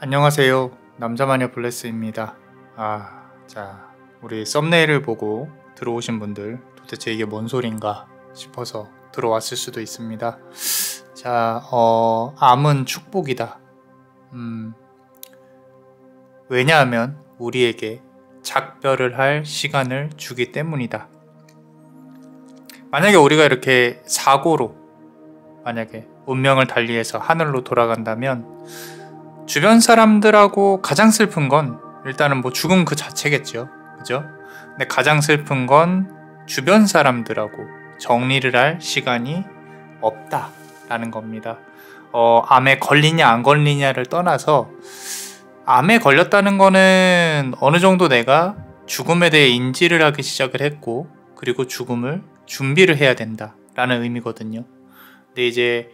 안녕하세요. 남자마녀 블레스입니다. 자, 우리 썸네일을 보고 들어오신 분들 도대체 이게 뭔 소린가 싶어서 들어왔을 수도 있습니다. 자, 암은 축복이다. 왜냐하면 우리에게 작별을 할 시간을 주기 때문이다. 만약에 우리가 이렇게 사고로 만약에 운명을 달리해서 하늘로 돌아간다면 주변 사람들하고 가장 슬픈 건 일단은 뭐 죽음 그 자체겠죠. 그죠? 근데 가장 슬픈 건 주변 사람들하고 정리를 할 시간이 없다라는 겁니다. 암에 걸리냐 안 걸리냐를 떠나서 암에 걸렸다는 거는 어느 정도 내가 죽음에 대해 인지를 하기 시작을 했고, 그리고 죽음을 준비를 해야 된다라는 의미거든요. 근데 이제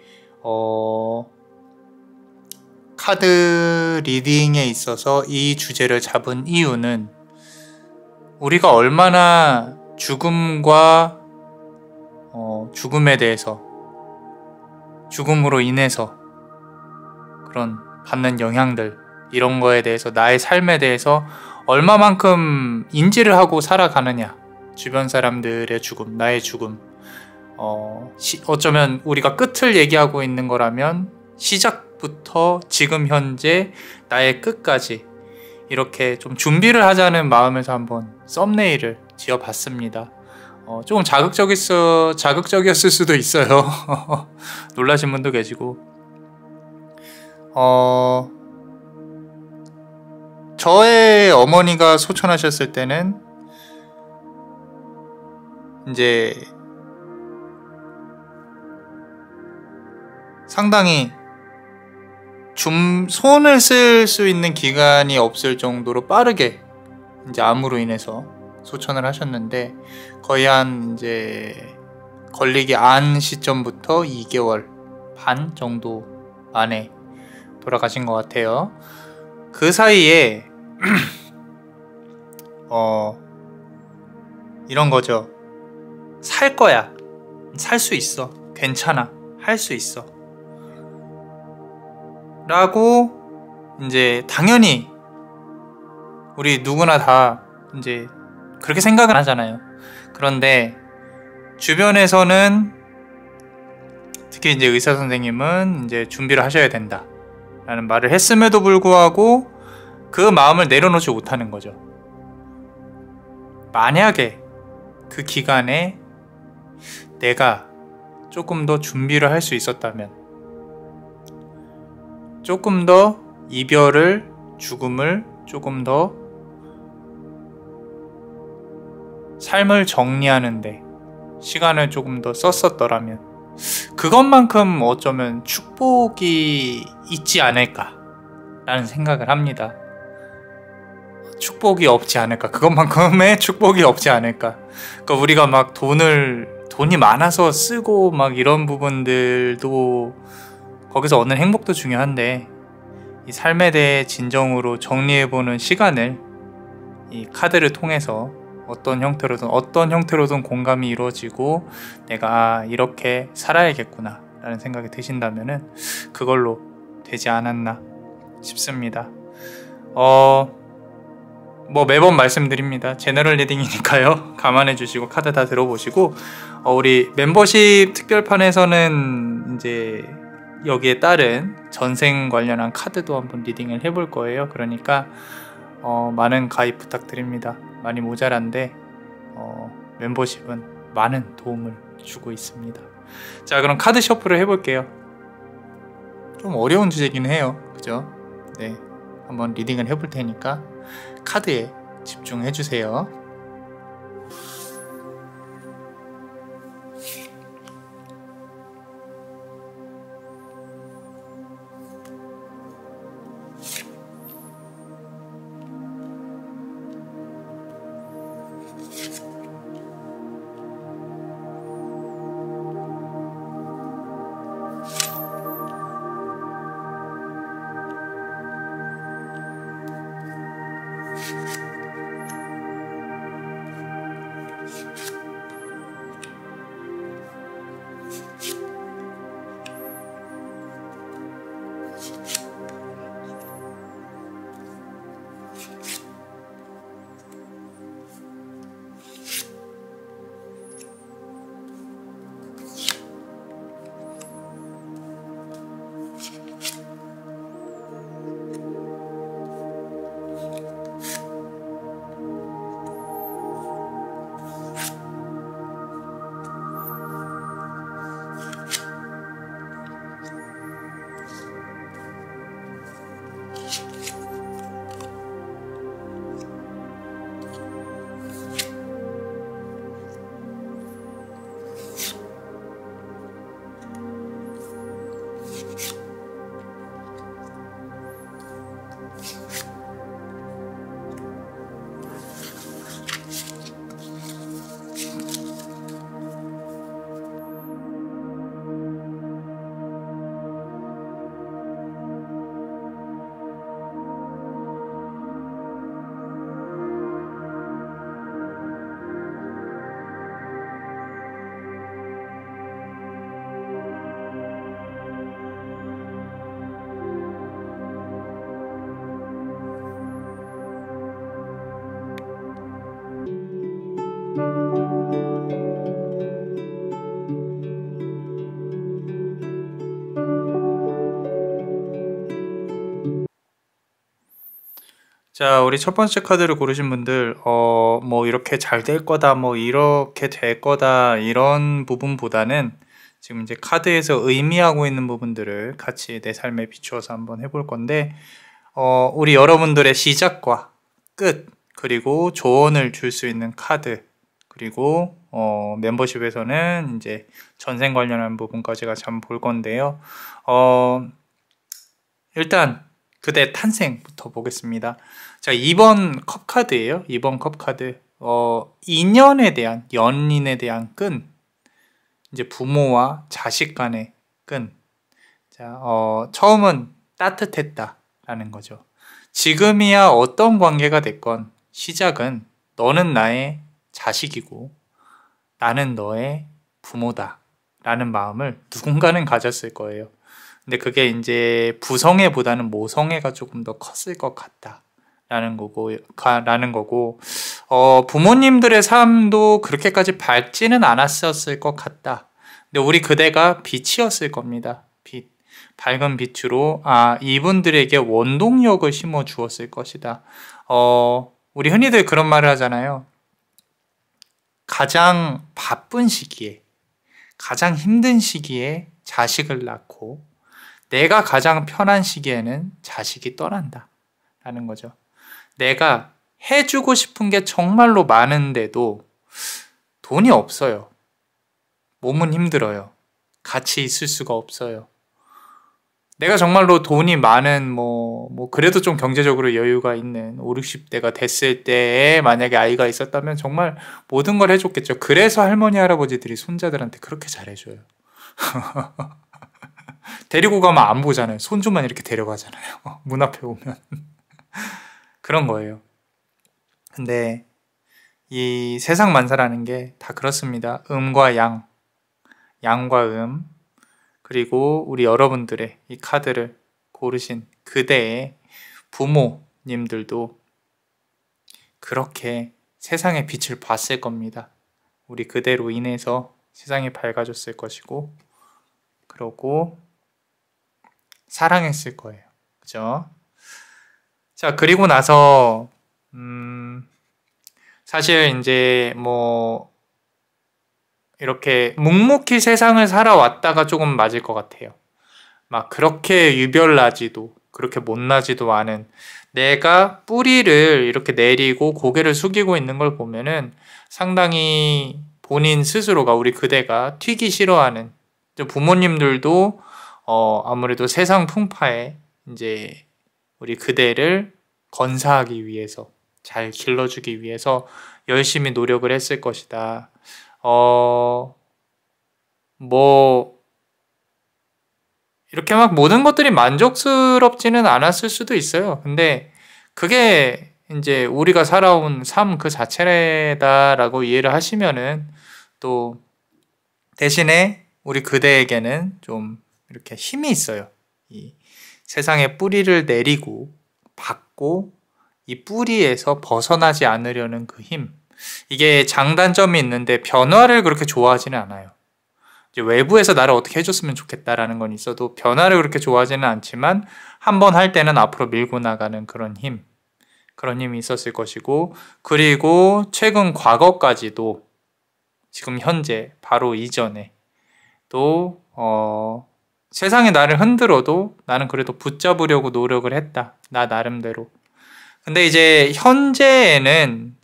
카드 리딩에 있어서 이 주제를 잡은 이유는 우리가 얼마나 죽음과 죽음에 대해서, 죽음으로 인해서 그런 받는 영향들, 이런 거에 대해서, 나의 삶에 대해서 얼마만큼 인지를 하고 살아가느냐. 주변 사람들의 죽음, 나의 죽음, 어쩌면 우리가 끝을 얘기하고 있는 거라면 시작부터 지금 현재 나의 끝까지 이렇게 좀 준비를 하자는 마음에서 한번 썸네일을 지어봤습니다. 조금 자극적이었을 수도 있어요. 놀라신 분도 계시고. 저의 어머니가 소천하셨을 때는 이제 상당히 손을 쓸 수 있는 기간이 없을 정도로 빠르게 이제 암으로 인해서 소천을 하셨는데, 거의 한 이제 걸리기 안 시점부터 2개월 반 정도 만에 돌아가신 것 같아요. 그 사이에 이런 거죠. 살 거야. 살 수 있어. 괜찮아. 할 수 있어. 라고 이제 당연히 우리 누구나 다 이제 그렇게 생각을 하잖아요. 그런데 주변에서는, 특히 이제 의사 선생님은 이제 준비를 하셔야 된다 라는 말을 했음에도 불구하고 그 마음을 내려놓지 못하는 거죠. 만약에 그 기간에 내가 조금 더 준비를 할 수 있었다면, 조금 더 이별을, 죽음을 조금 더 삶을 정리하는데 시간을 조금 더 썼었더라면 그것만큼 어쩌면 축복이 있지 않을까라는 생각을 합니다. 축복이 없지 않을까, 그것만큼의 축복이 없지 않을까. 그러니까 우리가 막 돈이 많아서 쓰고 막 이런 부분들도 거기서 얻는 행복도 중요한데, 이 삶에 대해 진정으로 정리해보는 시간을 이 카드를 통해서 어떤 형태로든 공감이 이루어지고 내가 이렇게 살아야겠구나 라는 생각이 드신다면은 그걸로 되지 않았나 싶습니다. 뭐 매번 말씀드립니다. 제너럴 리딩이니까요. 감안해 주시고 카드 다 들어보시고, 우리 멤버십 특별판에서는 이제 여기에 따른 전생 관련한 카드도 한번 리딩을 해볼 거예요. 그러니까 많은 가입 부탁드립니다. 많이 모자란데 멤버십은 많은 도움을 주고 있습니다. 자, 그럼 카드 셔플을 해볼게요. 좀 어려운 주제긴 해요. 그죠? 네, 한번 리딩을 해볼 테니까 카드에 집중해주세요. 자, 우리 첫 번째 카드를 고르신 분들, 뭐, 이렇게 잘 될 거다, 뭐, 이렇게 될 거다, 이런 부분보다는 지금 이제 카드에서 의미하고 있는 부분들을 같이 내 삶에 비추어서 한번 해볼 건데, 우리 여러분들의 시작과 끝, 그리고 조언을 줄 수 있는 카드, 그리고, 멤버십에서는 이제 전생 관련한 부분까지 같이 한번 볼 건데요. 일단, 그대 탄생부터 보겠습니다. 자, 2번 컵카드예요. 2번 컵카드. 인연에 대한, 연인에 대한 끈. 이제 부모와 자식 간의 끈. 자, 처음은 따뜻했다라는 거죠. 지금이야 어떤 관계가 됐건 시작은 너는 나의 자식이고 나는 너의 부모다 라는 마음을 누군가는 가졌을 거예요. 근데 그게 이제 부성애보다는 모성애가 조금 더 컸을 것 같다 라는 거고, 부모님들의 삶도 그렇게까지 밝지는 않았었을 것 같다. 근데 우리 그대가 빛이었을 겁니다. 빛. 밝은 빛으로, 이분들에게 원동력을 심어 주었을 것이다. 우리 흔히들 그런 말을 하잖아요. 가장 바쁜 시기에, 가장 힘든 시기에 자식을 낳고, 내가 가장 편한 시기에는 자식이 떠난다. 라는 거죠. 내가 해주고 싶은 게 정말로 많은데도 돈이 없어요. 몸은 힘들어요. 같이 있을 수가 없어요. 내가 정말로 돈이 많은, 그래도 좀 경제적으로 여유가 있는 5, 60대가 됐을 때에 만약에 아이가 있었다면 정말 모든 걸 해줬겠죠. 그래서 할머니, 할아버지들이 손자들한테 그렇게 잘해줘요. 데리고 가면 안 보잖아요. 손주만 이렇게 데려가잖아요. 문 앞에 오면. 그런 거예요. 근데 이 세상 만사라는 게 다 그렇습니다. 음과 양, 양과 그리고 우리 여러분들의 이 카드를 고르신 그대의 부모님들도 그렇게 세상의 빛을 봤을 겁니다. 우리 그대로 인해서 세상이 밝아졌을 것이고, 그러고 사랑했을 거예요. 그죠? 자, 그리고 나서 사실 이제 이렇게 묵묵히 세상을 살아왔다가 조금 맞을 것 같아요. 막 그렇게 유별나지도 그렇게 못나지도 않은, 내가 뿌리를 이렇게 내리고 고개를 숙이고 있는 걸 보면은 상당히 본인 스스로가, 우리 그대가 튀기 싫어하는, 부모님들도 아무래도 세상 풍파에 이제 우리 그대를 건사하기 위해서, 잘 길러주기 위해서 열심히 노력을 했을 것이다. 이렇게 막 모든 것들이 만족스럽지는 않았을 수도 있어요. 근데 그게 이제 우리가 살아온 삶 그 자체다라고 이해를 하시면은, 또 대신에 우리 그대에게는 좀 이렇게 힘이 있어요. 이 세상에 뿌리를 내리고 받고 이 뿌리에서 벗어나지 않으려는 그 힘. 이게 장단점이 있는데 변화를 그렇게 좋아하지는 않아요. 이제 외부에서 나를 어떻게 해줬으면 좋겠다라는 건 있어도 변화를 그렇게 좋아하지는 않지만 한 번 할 때는 앞으로 밀고 나가는 그런 힘, 그런 힘이 있었을 것이고, 그리고 최근 과거까지도 지금 현재 바로 이전에 또 세상이 나를 흔들어도 나는 그래도 붙잡으려고 노력을 했다. 나 나름대로. 근데 이제 현재에는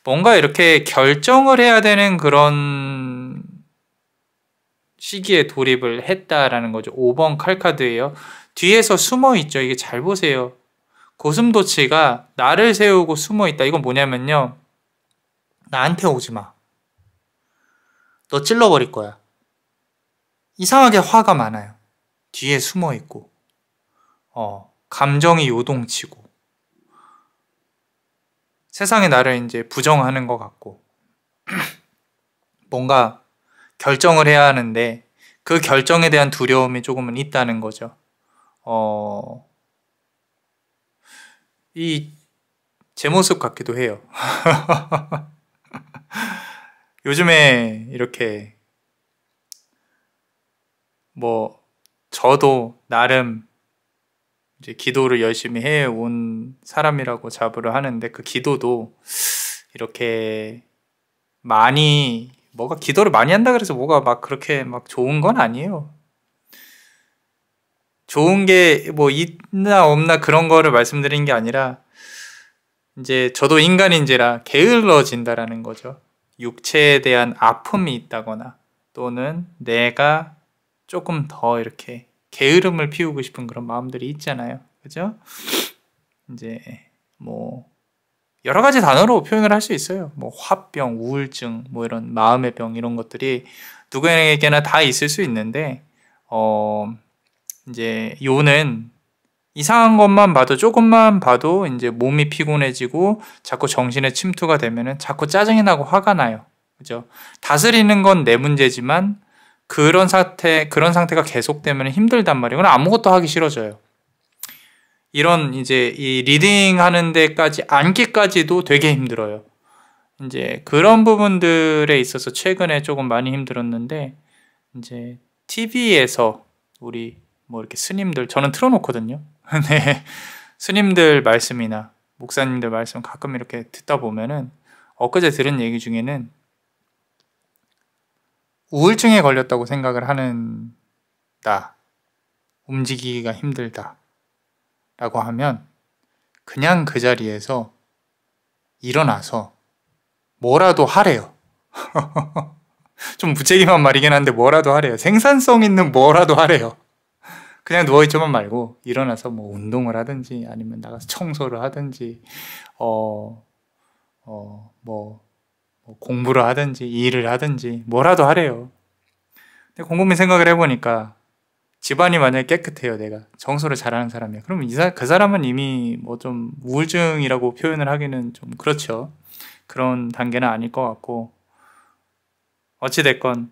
뭔가 이렇게 결정을 해야 되는 그런 시기에 돌입을 했다라는 거죠. 5번 칼카드예요. 뒤에서 숨어 있죠. 이게 잘 보세요. 고슴도치가 나를 세우고 숨어 있다. 이건 뭐냐면요. 나한테 오지 마. 너 찔러버릴 거야. 이상하게 화가 많아요. 뒤에 숨어 있고, 감정이 요동치고, 세상에 나를 이제 부정하는 것 같고, 뭔가 결정을 해야 하는데 그 결정에 대한 두려움이 조금은 있다는 거죠. 제 모습 같기도 해요. 요즘에 이렇게 저도 나름 이제 기도를 열심히 해온 사람이라고 자부를 하는데, 그 기도도 이렇게 많이, 뭐가 기도를 많이 한다 그래서 뭐가 막 그렇게 막 좋은 건 아니에요. 좋은 게 뭐 있나 없나 그런 거를 말씀드린 게 아니라, 이제 저도 인간인지라 게을러진다라는 거죠. 육체에 대한 아픔이 있다거나 또는 내가 조금 더 이렇게 게으름을 피우고 싶은 그런 마음들이 있잖아요. 그죠? 이제 뭐 여러 가지 단어로 표현을 할 수 있어요. 뭐 화병, 우울증, 뭐 이런 마음의 병 이런 것들이 누구에게나 다 있을 수 있는데, 이제 요는 이상한 것만 봐도, 조금만 봐도 이제 몸이 피곤해지고 자꾸 정신에 침투가 되면은 자꾸 짜증이 나고 화가 나요. 그죠? 다스리는 건 내 문제지만 그런 상태가 계속되면 힘들단 말이에요. 그럼 아무것도 하기 싫어져요. 이런 이제 이 리딩 하는 데까지 앉기까지도 되게 힘들어요. 이제 그런 부분들에 있어서 최근에 조금 많이 힘들었는데, 이제 TV에서 우리 뭐 이렇게 스님들, 저는 틀어놓거든요. 네. 스님들 말씀이나 목사님들 말씀 가끔 이렇게 듣다 보면은, 엊그제 들은 얘기 중에는 우울증에 걸렸다고 생각을 하는다, 움직이기가 힘들다 라고 하면 그냥 그 자리에서 일어나서 뭐라도 하래요. 좀 무책임한 말이긴 한데 뭐라도 하래요. 생산성 있는 뭐라도 하래요. 그냥 누워있지만 말고 일어나서 뭐 운동을 하든지 아니면 나가서 청소를 하든지 뭐 공부를 하든지 일을 하든지 뭐라도 하래요. 근데 곰곰이 생각을 해보니까 집안이 만약에 깨끗해요. 내가 청소를 잘하는 사람이야. 그럼 그 사람은 이미 뭐 좀 우울증이라고 표현을 하기는 좀 그렇죠. 그런 단계는 아닐 것 같고, 어찌됐건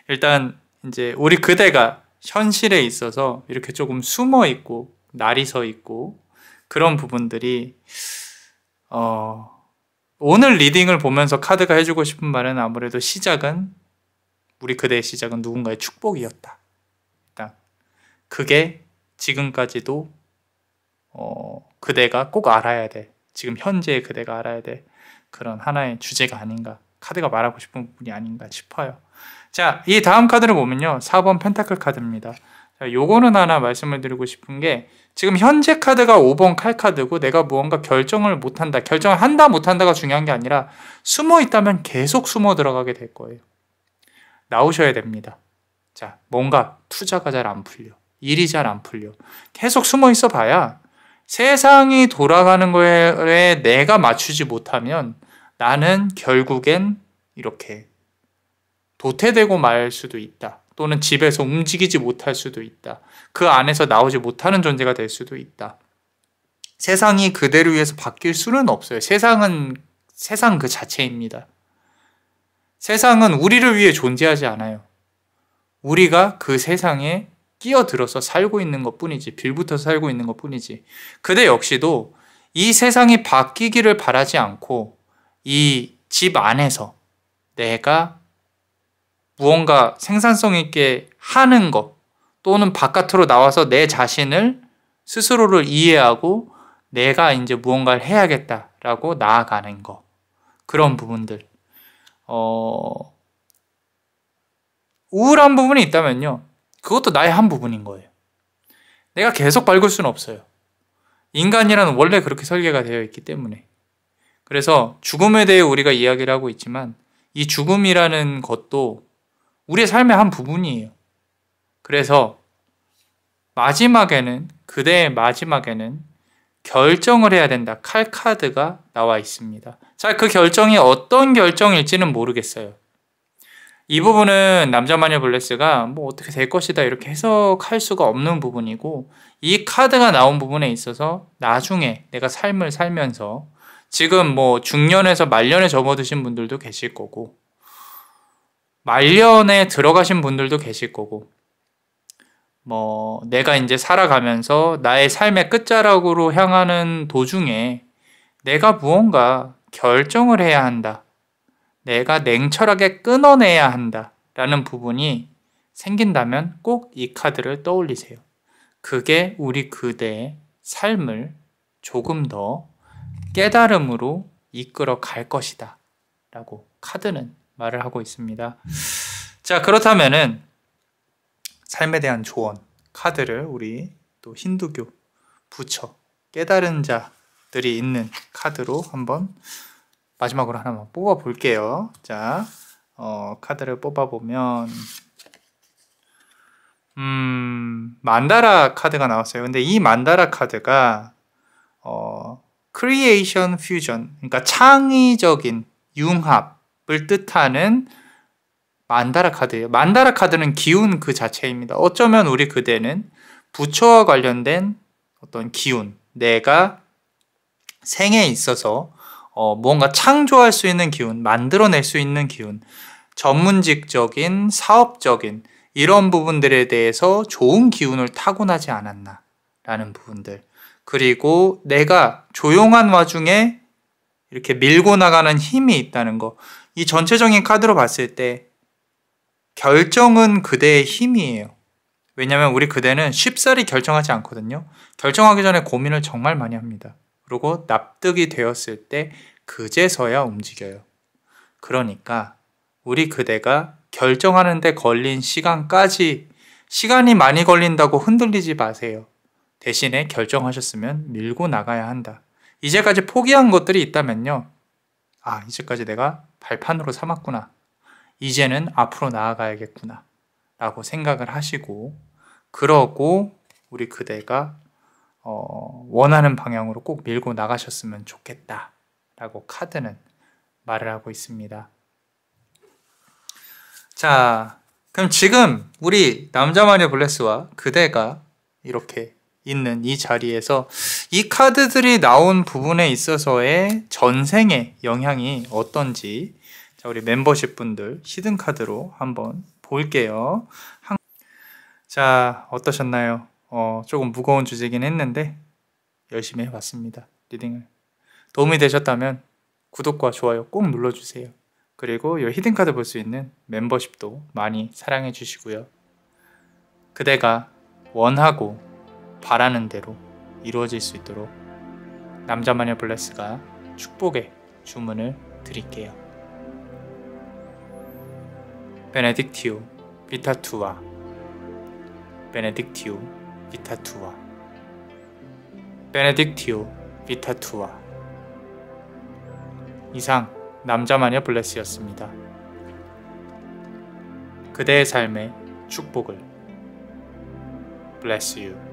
일단 이제 우리 그대가 현실에 있어서 이렇게 조금 숨어 있고 날이 서 있고 그런 부분들이, 오늘 리딩을 보면서 카드가 해주고 싶은 말은 아무래도 우리 그대의 시작은 누군가의 축복이었다. 일단 그게 지금까지도 그대가 꼭 알아야 돼. 지금 현재의 그대가 알아야 돼. 그런 하나의 주제가 아닌가, 카드가 말하고 싶은 부분이 아닌가 싶어요. 자, 이 다음 카드를 보면요, 4번 펜타클 카드입니다. 자, 요거는 하나 말씀을 드리고 싶은 게, 지금 현재 카드가 5번 칼 카드고, 내가 무언가 결정을 못한다, 결정을 한다 못한다가 중요한 게 아니라 숨어 있다면 계속 숨어 들어가게 될 거예요. 나오셔야 됩니다. 자, 뭔가 투자가 잘 안 풀려, 일이 잘 안 풀려, 계속 숨어 있어 봐야 세상이 돌아가는 거에 내가 맞추지 못하면 나는 결국엔 이렇게 도태되고 말 수도 있다. 또는 집에서 움직이지 못할 수도 있다. 그 안에서 나오지 못하는 존재가 될 수도 있다. 세상이 그대로 위해서 바뀔 수는 없어요. 세상은 세상 그 자체입니다. 세상은 우리를 위해 존재하지 않아요. 우리가 그 세상에 끼어들어서 살고 있는 것 뿐이지, 빌붙어서 살고 있는 것 뿐이지. 그대 역시도 이 세상이 바뀌기를 바라지 않고 이 집 안에서 내가 무언가 생산성 있게 하는 것, 또는 바깥으로 나와서 내 자신을 스스로를 이해하고 내가 이제 무언가를 해야겠다라고 나아가는 것, 그런 부분들. 우울한 부분이 있다면요, 그것도 나의 한 부분인 거예요. 내가 계속 밝을 수는 없어요. 인간이란 원래 그렇게 설계가 되어 있기 때문에. 그래서 죽음에 대해 우리가 이야기를 하고 있지만 이 죽음이라는 것도 우리의 삶의 한 부분이에요. 그래서 그대의 마지막에는 결정을 해야 된다. 칼 카드가 나와 있습니다. 자, 그 결정이 어떤 결정일지는 모르겠어요. 이 부분은 남자마녀 블레스가 뭐 어떻게 될 것이다 이렇게 해석할 수가 없는 부분이고, 이 카드가 나온 부분에 있어서 나중에 내가 삶을 살면서, 지금 뭐 중년에서 말년에 접어드신 분들도 계실 거고, 말년에 들어가신 분들도 계실 거고, 뭐 내가 이제 살아가면서 나의 삶의 끝자락으로 향하는 도중에 내가 무언가 결정을 해야 한다, 내가 냉철하게 끊어내야 한다 라는 부분이 생긴다면 꼭 이 카드를 떠올리세요. 그게 우리 그대의 삶을 조금 더 깨달음으로 이끌어 갈 것이다 라고 카드는 말을 하고 있습니다. 자, 그렇다면은 삶에 대한 조언 카드를 우리 또 힌두교 부처 깨달은 자들이 있는 카드로 한번 마지막으로 하나만 뽑아 볼게요. 자, 카드를 뽑아 보면 만다라 카드가 나왔어요. 근데 이 만다라 카드가 크리에이션 퓨전, 그러니까 창의적인 융합을 뜻하는 만다라 카드예요. 만다라 카드는 기운 그 자체입니다. 어쩌면 우리 그대는 부처와 관련된 어떤 기운, 내가 생에 있어서 뭔가 창조할 수 있는 기운, 만들어낼 수 있는 기운, 전문직적인, 사업적인 이런 부분들에 대해서 좋은 기운을 타고나지 않았나 라는 부분들, 그리고 내가 조용한 와중에 이렇게 밀고 나가는 힘이 있다는 거, 이 전체적인 카드로 봤을 때 결정은 그대의 힘이에요. 왜냐하면 우리 그대는 쉽사리 결정하지 않거든요. 결정하기 전에 고민을 정말 많이 합니다. 그리고 납득이 되었을 때 그제서야 움직여요. 그러니까 우리 그대가 결정하는 데 걸린 시간까지, 시간이 많이 걸린다고 흔들리지 마세요. 대신에 결정하셨으면 밀고 나가야 한다. 이제까지 포기한 것들이 있다면요, 아, 이제까지 내가 발판으로 삼았구나, 이제는 앞으로 나아가야겠구나 라고 생각을 하시고, 그러고 우리 그대가 원하는 방향으로 꼭 밀고 나가셨으면 좋겠다 라고 카드는 말을 하고 있습니다. 자, 그럼 지금 우리 남자마녀 블레스와 그대가 이렇게 있는 이 자리에서 이 카드들이 나온 부분에 있어서의 전생의 영향이 어떤지, 자, 우리 멤버십 분들 히든 카드로 한번 볼게요. 자, 어떠셨나요? 조금 무거운 주제긴 했는데 열심히 해봤습니다. 리딩을. 도움이 되셨다면 구독과 좋아요 꼭 눌러주세요. 그리고 이 히든카드 볼 수 있는 멤버십도 많이 사랑해 주시고요. 그대가 원하고 바라는 대로 이루어질 수 있도록 남자마녀 블레스가 축복의 주문을 드릴게요. 베네딕티오 비타투아, 베네딕티오 비타투아, 베네딕티오 비타투아. 이상 남자마녀 블레스였습니다. 그대의 삶의 축복을. Bless you.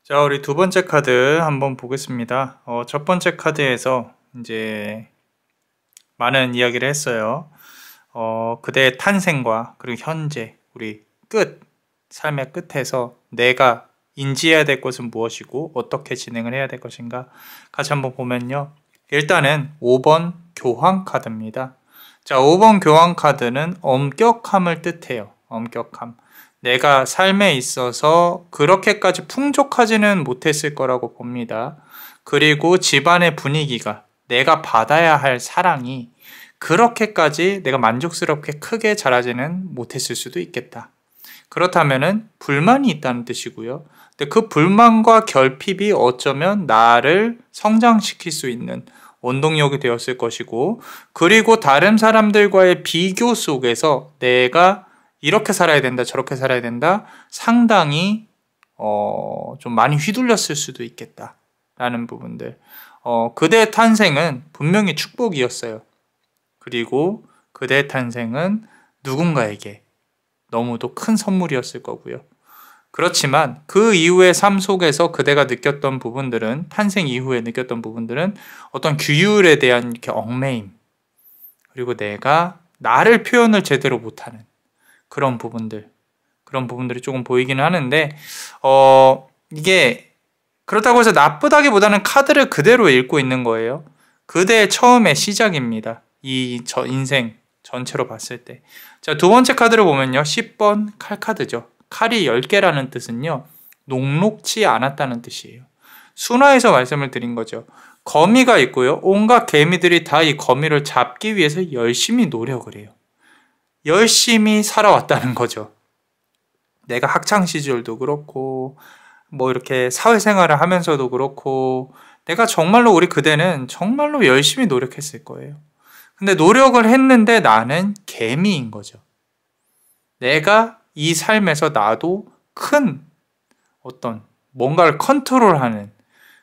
자, 우리 두 번째 카드 한번 보겠습니다. 첫 번째 카드에서 이제 많은 이야기를 했어요. 그대의 탄생과 그리고 현재, 우리 삶의 끝에서 내가 인지해야 될 것은 무엇이고 어떻게 진행을 해야 될 것인가 같이 한번 보면요. 일단은 5번 교황 카드입니다. 자, 5번 교황 카드는 엄격함을 뜻해요. 엄격함. 내가 삶에 있어서 그렇게까지 풍족하지는 못했을 거라고 봅니다. 그리고 집안의 분위기가, 내가 받아야 할 사랑이 그렇게까지 내가 만족스럽게 크게 자라지는 못했을 수도 있겠다. 그렇다면은 불만이 있다는 뜻이고요. 근데 그 불만과 결핍이 어쩌면 나를 성장시킬 수 있는 원동력이 되었을 것이고, 그리고 다른 사람들과의 비교 속에서 내가 이렇게 살아야 된다, 저렇게 살아야 된다, 상당히 좀 많이 휘둘렸을 수도 있겠다 라는 부분들. 그대의 탄생은 분명히 축복이었어요. 그리고 그대의 탄생은 누군가에게 너무도 큰 선물이었을 거고요. 그렇지만 그 이후의 삶 속에서 그대가 느꼈던 부분들은, 탄생 이후에 느꼈던 부분들은 어떤 규율에 대한 이렇게 얽매임, 그리고 내가 나를 표현을 제대로 못하는 그런 부분들이 조금 보이기는 하는데, 이게 그렇다고 해서 나쁘다기보다는 카드를 그대로 읽고 있는 거예요. 그대의 처음의 시작입니다. 저 인생 전체로 봤을 때. 자, 두 번째 카드를 보면요. 10번 칼 카드죠. 칼이 10개라는 뜻은요. 녹록지 않았다는 뜻이에요. 순화해서 말씀을 드린 거죠. 거미가 있고요. 온갖 개미들이 다 이 거미를 잡기 위해서 열심히 노력을 해요. 열심히 살아왔다는 거죠. 내가 학창 시절도 그렇고 뭐 이렇게 사회생활을 하면서도 그렇고 내가 정말로 우리 그대는 정말로 열심히 노력했을 거예요. 근데 노력을 했는데 나는 개미인 거죠. 내가 이 삶에서 나도 큰 어떤 뭔가를 컨트롤하는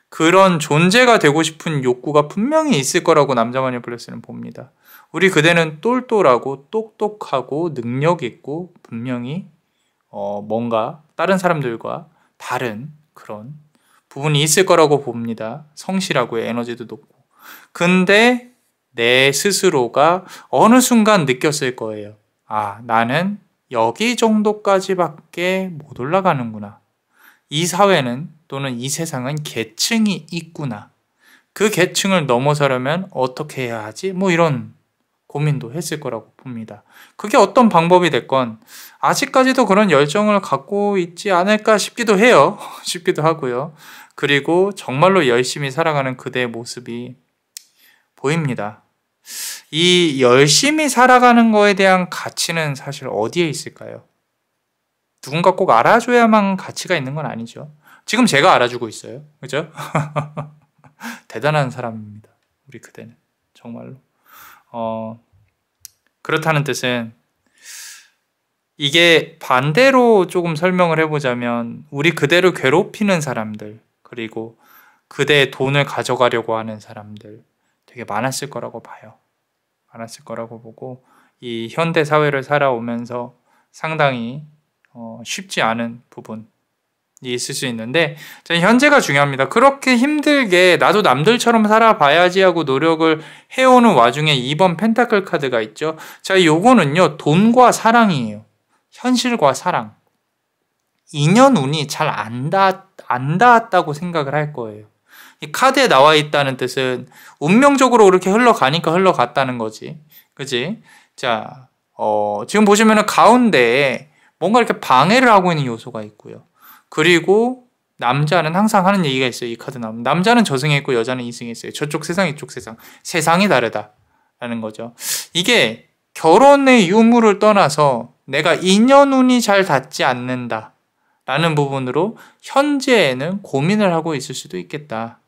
그런 존재가 되고 싶은 욕구가 분명히 있을 거라고 남자마녀 블레스는 봅니다. 우리 그대는 똘똘하고 똑똑하고 능력 있고 분명히 뭔가 다른 사람들과 다른 그런 부분이 있을 거라고 봅니다. 성실하고 에너지도 높고. 근데 내 스스로가 어느 순간 느꼈을 거예요. 아, 나는 여기 정도까지밖에 못 올라가는구나. 이 사회는 또는 이 세상은 계층이 있구나. 그 계층을 넘어서려면 어떻게 해야 하지? 뭐 이런 고민도 했을 거라고 봅니다. 그게 어떤 방법이 됐건 아직까지도 그런 열정을 갖고 있지 않을까 싶기도 해요. 싶기도 하고요. 그리고 정말로 열심히 살아가는 그대의 모습이 보입니다. 이 열심히 살아가는 거에 대한 가치는 사실 어디에 있을까요? 누군가 꼭 알아줘야만 가치가 있는 건 아니죠. 지금 제가 알아주고 있어요. 그죠? 대단한 사람입니다. 우리 그대는. 정말로. 그렇다는 뜻은 이게 반대로 조금 설명을 해보자면 우리 그대를 괴롭히는 사람들, 그리고 그대의 돈을 가져가려고 하는 사람들 되게 많았을 거라고 봐요. 많았을 거라고 보고 이 현대 사회를 살아오면서 상당히 쉽지 않은 부분이 있을 수 있는데, 현재가 중요합니다. 그렇게 힘들게 나도 남들처럼 살아봐야지 하고 노력을 해오는 와중에 2번 펜타클 카드가 있죠. 자, 요거는요, 돈과 사랑이에요. 현실과 사랑. 인연운이 잘 안 닿았다고 생각을 할 거예요. 이 카드에 나와 있다는 뜻은 운명적으로 그렇게 흘러가니까 흘러갔다는 거지. 그지? 자, 지금 보시면은 가운데에 뭔가 이렇게 방해를 하고 있는 요소가 있고요. 그리고 남자는 항상 하는 얘기가 있어요. 이 카드 나오면. 남자는 저승에 있고 여자는 이승에 있어요. 저쪽 세상, 이쪽 세상. 세상이 다르다라는 거죠. 이게 결혼의 유무를 떠나서 내가 인연운이 잘 닿지 않는다 라는 부분으로 현재에는 고민을 하고 있을 수도 있겠다.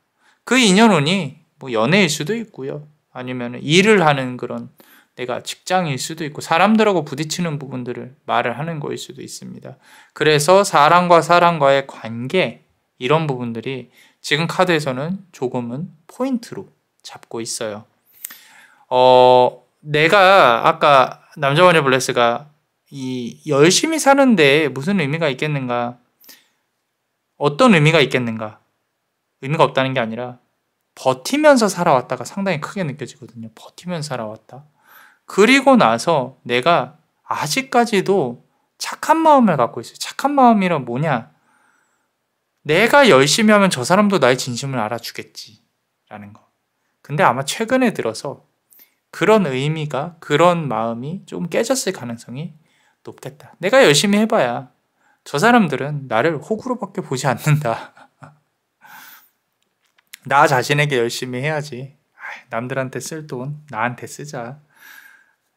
그 인연운이 뭐 연애일 수도 있고요. 아니면 일을 하는 그런 내가 직장일 수도 있고 사람들하고 부딪히는 부분들을 말을 하는 거일 수도 있습니다. 그래서 사람과 사람과의 관계, 이런 부분들이 지금 카드에서는 조금은 포인트로 잡고 있어요. 내가 아까 남자마녀 블레스가 이 열심히 사는데 무슨 의미가 있겠는가? 어떤 의미가 있겠는가? 의미가 없다는 게 아니라 버티면서 살아왔다가 상당히 크게 느껴지거든요. 버티면서 살아왔다. 그리고 나서 내가 아직까지도 착한 마음을 갖고 있어요. 착한 마음이란 뭐냐? 내가 열심히 하면 저 사람도 나의 진심을 알아주겠지 라는 거. 근데 아마 최근에 들어서 그런 의미가, 그런 마음이 좀 깨졌을 가능성이 높겠다. 내가 열심히 해봐야 저 사람들은 나를 호구로밖에 보지 않는다. 나 자신에게 열심히 해야지. 남들한테 쓸 돈 나한테 쓰자.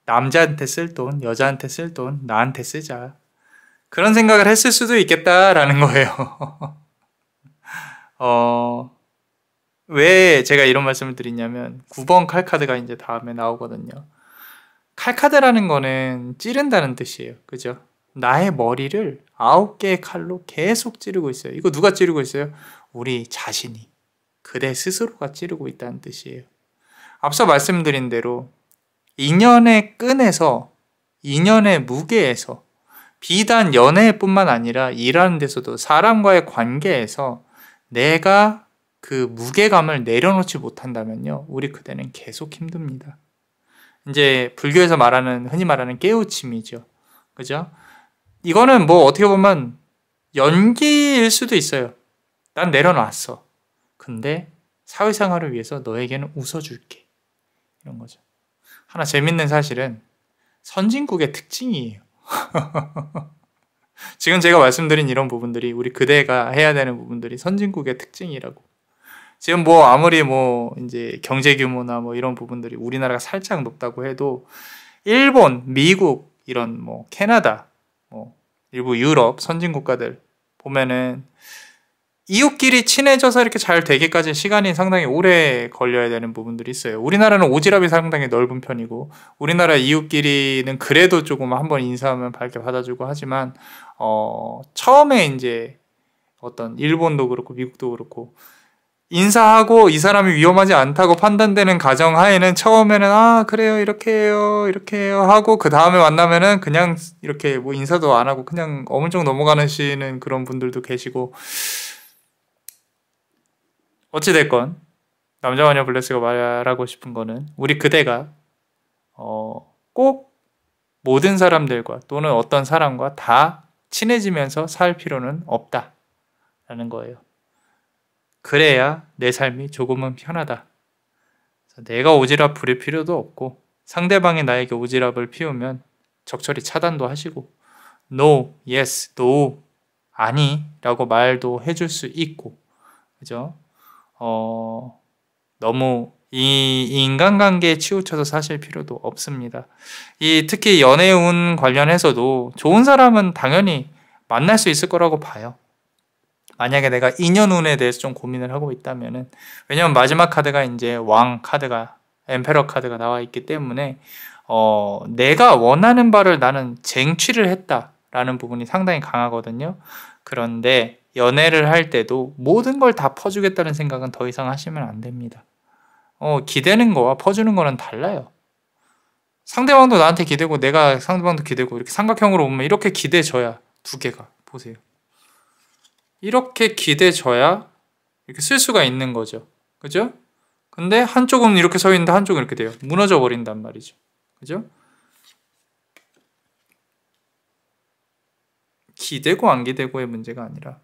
남자한테 쓸 돈, 여자한테 쓸 돈 나한테 쓰자. 그런 생각을 했을 수도 있겠다라는 거예요. 왜 제가 이런 말씀을 드리냐면 9번 칼카드가 이제 다음에 나오거든요. 칼카드라는 거는 찌른다는 뜻이에요. 그죠? 나의 머리를 9개의 칼로 계속 찌르고 있어요. 이거 누가 찌르고 있어요? 우리 자신이. 그대 스스로가 찌르고 있다는 뜻이에요. 앞서 말씀드린 대로 인연의 끈에서, 인연의 무게에서 비단 연애뿐만 아니라 일하는 데서도 사람과의 관계에서 내가 그 무게감을 내려놓지 못한다면요, 우리 그대는 계속 힘듭니다. 이제 불교에서 흔히 말하는 깨우침이죠. 그죠? 이거는 뭐 어떻게 보면 연기일 수도 있어요. 난 내려놨어. 근데 사회생활을 위해서 너에게는 웃어줄게. 이런 거죠. 하나 재밌는 사실은 선진국의 특징이에요. 지금 제가 말씀드린 이런 부분들이 우리 그대가 해야 되는 부분들이 선진국의 특징이라고. 지금 뭐 아무리 뭐 이제 경제 규모나 뭐 이런 부분들이 우리나라가 살짝 높다고 해도 일본, 미국, 이런 뭐 캐나다, 뭐 일부 유럽 선진 국가들 보면은 이웃끼리 친해져서 이렇게 잘 되기까지 시간이 상당히 오래 걸려야 되는 부분들이 있어요. 우리나라는 오지랖이 상당히 넓은 편이고 우리나라 이웃끼리는 그래도 조금 한번 인사하면 밝게 받아주고 하지만 처음에 이제 어떤 일본도 그렇고 미국도 그렇고 인사하고 이 사람이 위험하지 않다고 판단되는 가정하에는 처음에는 아 그래요 이렇게 해요 하고 그 다음에 만나면은 그냥 이렇게 뭐 인사도 안 하고 그냥 어물쩍 넘어가시는 그런 분들도 계시고, 어찌됐건 남자마녀 블레스가 말하고 싶은 거는 우리 그대가 꼭 모든 사람들과 또는 어떤 사람과 다 친해지면서 살 필요는 없다라는 거예요. 그래야 내 삶이 조금은 편하다. 내가 오지랖 부릴 필요도 없고 상대방이 나에게 오지랖을 피우면 적절히 차단도 하시고 No, yes, no, 아니 라고 말도 해줄 수 있고, 그죠? 너무 이 인간관계에 치우쳐서 사실 필요도 없습니다. 특히 연애운 관련해서도 좋은 사람은 당연히 만날 수 있을 거라고 봐요. 만약에 내가 인연운에 대해서 좀 고민을 하고 있다면은, 왜냐면 마지막 카드가 이제 왕 카드가 엠페러 카드가 나와 있기 때문에 내가 원하는 바를 나는 쟁취를 했다라는 부분이 상당히 강하거든요. 그런데 연애를 할 때도 모든 걸 다 퍼주겠다는 생각은 더 이상 하시면 안 됩니다. 기대는 거와 퍼주는 거는 달라요. 상대방도 나한테 기대고 내가 상대방도 기대고 이렇게 삼각형으로 보면 이렇게 기대져야 두 개가 보세요. 이렇게 기대져야 이렇게 쓸 수가 있는 거죠. 그죠? 근데 한쪽은 이렇게 서 있는데 한쪽은 이렇게 돼요. 무너져 버린단 말이죠. 그죠? 기대고 안 기대고의 문제가 아니라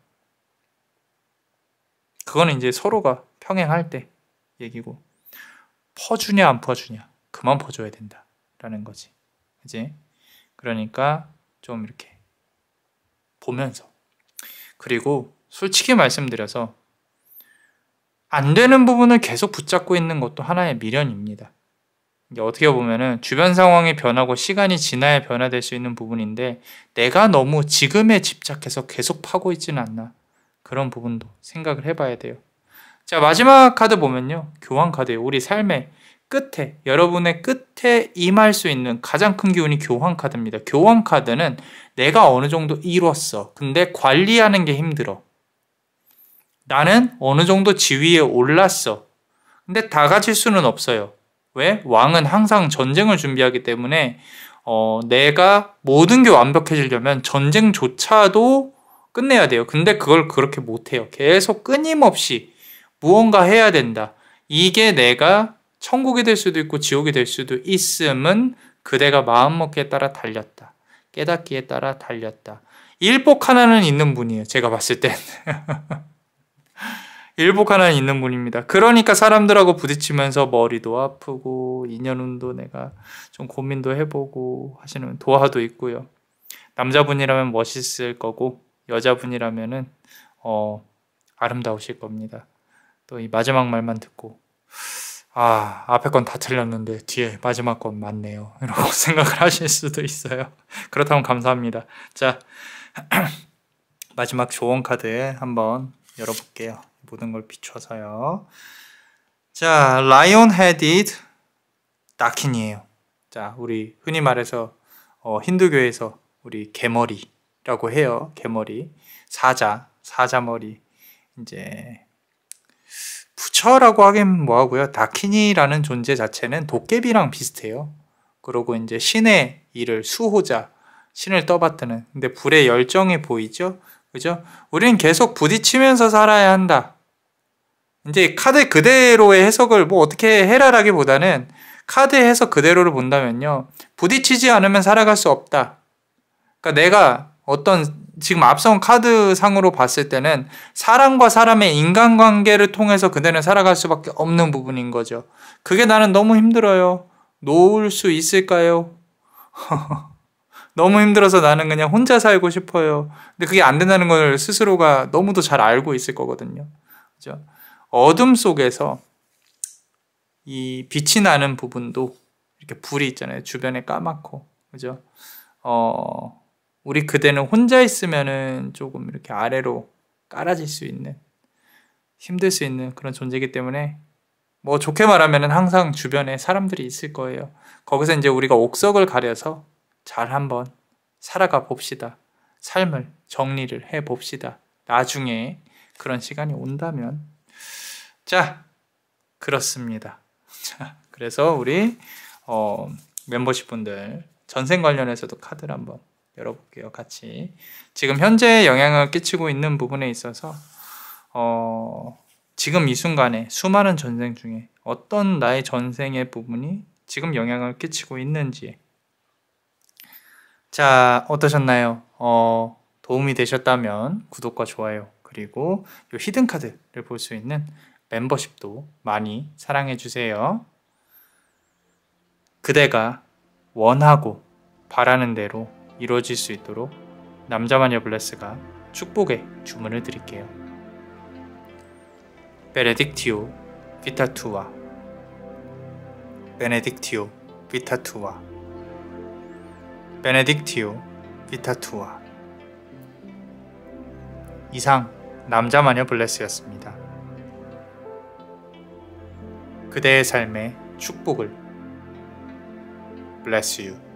그거는 이제 서로가 평행할 때 얘기고, 퍼주냐 안 퍼주냐 그만 퍼줘야 된다라는 거지. 그지? 그러니까 좀 이렇게 보면서, 그리고 솔직히 말씀드려서 안 되는 부분을 계속 붙잡고 있는 것도 하나의 미련입니다. 이게 어떻게 보면은 주변 상황이 변하고 시간이 지나야 변화될 수 있는 부분인데 내가 너무 지금에 집착해서 계속 파고 있지는 않나, 그런 부분도 생각을 해봐야 돼요. 자, 마지막 카드 보면요, 교환 카드예요. 우리 삶의 끝에, 여러분의 끝에 임할 수 있는 가장 큰 기운이 교환 카드입니다. 교환 카드는 내가 어느 정도 이뤘어. 근데 관리하는 게 힘들어. 나는 어느 정도 지위에 올랐어. 근데 다 가질 수는 없어요. 왜? 왕은 항상 전쟁을 준비하기 때문에 내가 모든 게 완벽해지려면 전쟁조차도 끝내야 돼요. 근데 그걸 그렇게 못해요. 계속 끊임없이 무언가 해야 된다. 이게 내가 천국이 될 수도 있고 지옥이 될 수도 있음은 그대가 마음먹기에 따라 달렸다. 깨닫기에 따라 달렸다. 일복 하나는 있는 분이에요. 제가 봤을 땐. 일복 하나는 있는 분입니다. 그러니까 사람들하고 부딪히면서 머리도 아프고 인연운도 내가 좀 고민도 해보고 하시는 도화도 있고요. 남자분이라면 멋있을 거고 여자분이라면은 아름다우실 겁니다. 또 이 마지막 말만 듣고 앞에 건 다 틀렸는데 뒤에 마지막 건 맞네요, 이러고 생각을 하실 수도 있어요. 그렇다면 감사합니다. 자, 마지막 조언 카드 한번 열어볼게요. 모든 걸 비춰서요. 자, 라이온 헤디드 다킨이에요. 자, 우리 흔히 말해서 힌두교에서 우리 개머리라고 해요. 개머리, 사자머리. 이제 부처라고 하긴 뭐하고요. 다키니라는 존재 자체는 도깨비랑 비슷해요. 그리고 이제 신의 일을 수호자, 신을 떠받드는. 근데 불의 열정이 보이죠? 그죠? 우리는 계속 부딪히면서 살아야 한다. 이제 카드 그대로의 해석을 뭐 어떻게 해라라기보다는 카드 해석 그대로를 본다면요. 부딪히지 않으면 살아갈 수 없다. 그러니까 내가 지금 앞선 카드 상으로 봤을 때는 사람과 사람의 인간관계를 통해서 그대는 살아갈 수밖에 없는 부분인 거죠. 그게 나는 너무 힘들어요. 놓을 수 있을까요? 너무 힘들어서 나는 그냥 혼자 살고 싶어요. 근데 그게 안 된다는 걸 스스로가 너무도 잘 알고 있을 거거든요. 그죠? 어둠 속에서 이 빛이 나는 부분도 이렇게 불이 있잖아요. 주변에 까맣고. 그죠? 우리 그대는 혼자 있으면은 조금 이렇게 아래로 깔아질 수 있는, 힘들 수 있는 그런 존재이기 때문에 뭐 좋게 말하면은 항상 주변에 사람들이 있을 거예요. 거기서 이제 우리가 옥석을 가려서 잘 한번 살아가 봅시다. 삶을 정리를 해 봅시다. 나중에 그런 시간이 온다면. 자, 그렇습니다. 자, 그래서 우리 멤버십 분들 전생 관련해서도 카드를 한번 열어볼게요. 같이. 지금 현재 영향을 끼치고 있는 부분에 있어서 지금 이 순간에 수많은 전생 중에 어떤 나의 전생의 부분이 지금 영향을 끼치고 있는지. 자, 어떠셨나요? 도움이 되셨다면 구독과 좋아요, 그리고 이 히든 카드를 볼 수 있는 멤버십도 많이 사랑해 주세요. 그대가 원하고 바라는 대로 이루어질 수 있도록 남자마녀 블레스가 축복의 주문을 드릴게요. 베네딕티오 비타투아, 베네딕티오 비타투아, 베네딕티오 비타투아. 이상 남자마녀 블레스였습니다. 그대의 삶의 축복을. Bless you.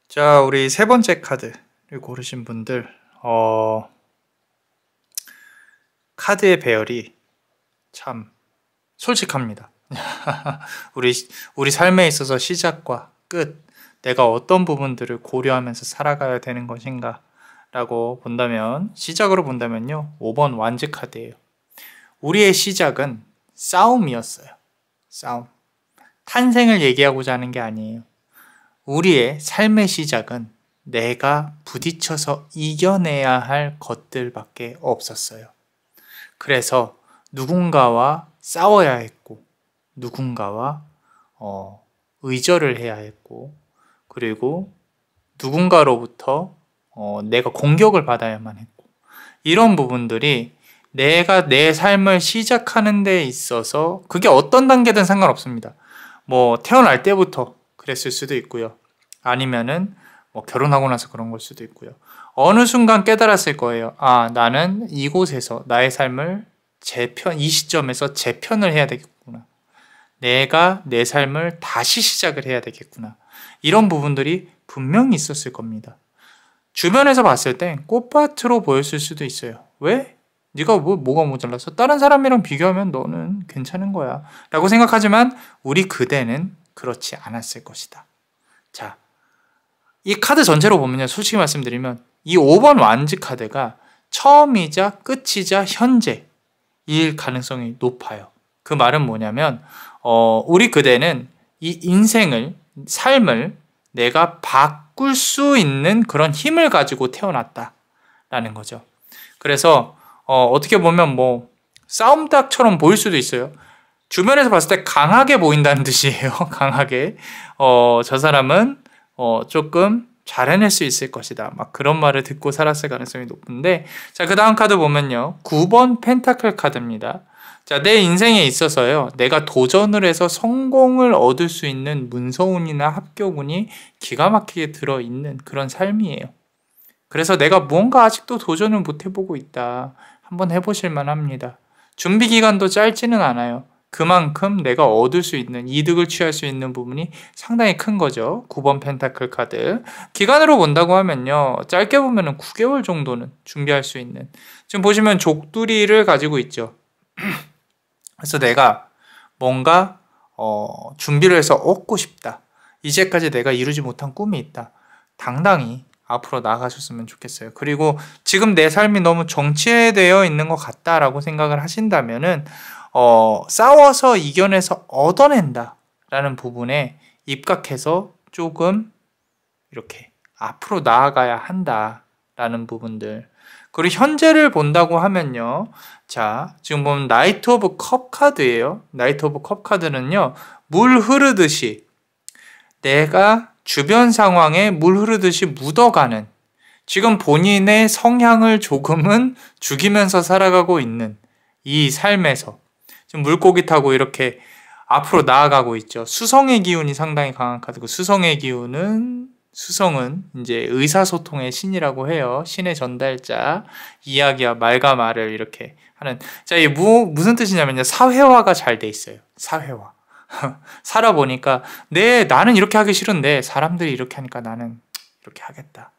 자, 우리 세 번째 카드를 고르신 분들, 카드의 배열이 참 솔직합니다. 우리 삶에 있어서 시작과 끝, 내가 어떤 부분들을 고려하면서 살아가야 되는 것인가 라고 본다면, 시작으로 본다면요, 5번 완즈 카드예요. 우리의 시작은 싸움이었어요. 싸움. 탄생을 얘기하고자 하는 게 아니에요. 우리의 삶의 시작은 내가 부딪혀서 이겨내야 할 것들밖에 없었어요. 그래서 누군가와 싸워야 했고, 누군가와 의절을 해야 했고, 그리고 누군가로부터 내가 공격을 받아야만 했고, 이런 부분들이 내가 내 삶을 시작하는 데 있어서 그게 어떤 단계든 상관없습니다. 뭐 태어날 때부터 그랬을 수도 있고요. 아니면은 뭐 결혼하고 나서 그런 걸 수도 있고요. 어느 순간 깨달았을 거예요. 아, 나는 이곳에서 나의 삶을 이 시점에서 재편을 해야 되겠구나. 내가 내 삶을 다시 시작을 해야 되겠구나. 이런 부분들이 분명히 있었을 겁니다. 주변에서 봤을 땐 꽃밭으로 보였을 수도 있어요. 왜? 네가 뭐가 모자라서? 다른 사람이랑 비교하면 너는 괜찮은 거야 라고 생각하지만 우리 그대는 그렇지 않았을 것이다. 자, 이 카드 전체로 보면요, 솔직히 말씀드리면 이 5번 완즈 카드가 처음이자 끝이자 현재일 가능성이 높아요. 그 말은 뭐냐면 우리 그대는 이 인생을, 삶을 내가 바꿀 수 있는 그런 힘을 가지고 태어났다라는 거죠. 그래서 어떻게 보면 뭐 싸움닭처럼 보일 수도 있어요. 주변에서 봤을 때 강하게 보인다는 뜻이에요. 강하게. 저 사람은 조금 잘 해낼 수 있을 것이다. 막 그런 말을 듣고 살았을 가능성이 높은데, 자, 그 다음 카드 보면요. 9번 펜타클 카드입니다. 자, 내 인생에 있어서요. 내가 도전을 해서 성공을 얻을 수 있는 문서운이나 합격운이 기가 막히게 들어있는 그런 삶이에요. 그래서 내가 뭔가 아직도 도전을 못 해보고 있다. 한번 해보실 만합니다. 준비 기간도 짧지는 않아요. 그만큼 내가 얻을 수 있는, 이득을 취할 수 있는 부분이 상당히 큰 거죠. 9번 펜타클 카드. 기간으로 본다고 하면요. 짧게 보면 9개월 정도는 준비할 수 있는. 지금 보시면 족두리를 가지고 있죠. 그래서 내가 뭔가 준비를 해서 얻고 싶다. 이제까지 내가 이루지 못한 꿈이 있다. 당당히 앞으로 나아가셨으면 좋겠어요. 그리고 지금 내 삶이 너무 정체되어 있는 것 같다라고 생각을 하신다면은 싸워서 이겨내서 얻어낸다 라는 부분에 입각해서 조금 이렇게 앞으로 나아가야 한다 라는 부분들. 그리고 현재를 본다고 하면요. 자, 지금 보면 나이트 오브 컵 카드예요. 나이트 오브 컵 카드는요. 물 흐르듯이 내가 주변 상황에 물 흐르듯이 묻어가는, 지금 본인의 성향을 조금은 죽이면서 살아가고 있는 이 삶에서 지금 물고기 타고 이렇게 앞으로 나아가고 있죠. 수성의 기운이 상당히 강한 카드고, 수성의 기운은, 수성은 이제 의사소통의 신이라고 해요. 신의 전달자, 이야기와 말과 말을 이렇게 하는. 자, 이게 무슨 뜻이냐면요. 사회화가 잘 돼 있어요. 사회화. 살아보니까 나는 이렇게 하기 싫은데 사람들이 이렇게 하니까 나는 이렇게 하겠다